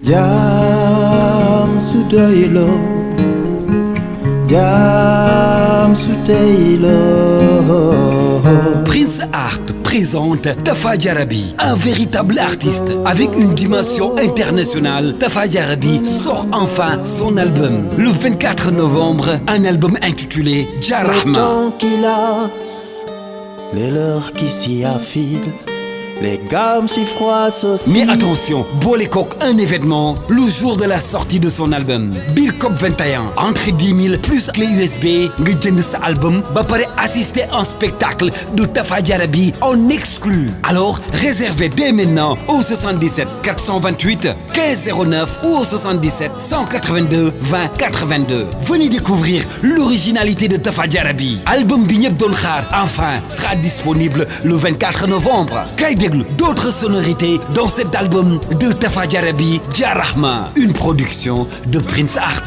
Jam su doyloo jam su teyloo. Prince Art présente Tafa Diaraby, un véritable artiste avec une dimension internationale. Tafa Diaraby sort enfin son album le 24 novembre, un album intitulé Jah Rahma. Le temps qui lasse, les leurs qui s'y affilent, les gammes si froides aussi. Mais attention, boole kook un événement le jour de la sortie de son album. biir COP 21, entrée 10 000 plus clé USB nga jënd sa album ba pare assister un spectacle de Tafa Diaraby en exclu. Alors réservez dès maintenant au 77 428 15 09 ou au 77 182 20 82. Venez découvrir l'originalité de Tafa Diaraby. Album bi ñëpp doon xaar enfin sera disponible le 24 novembre. D'autres sonorités dans cet album de Tafa Diaraby, Jah Rahma, une production de Prince Art.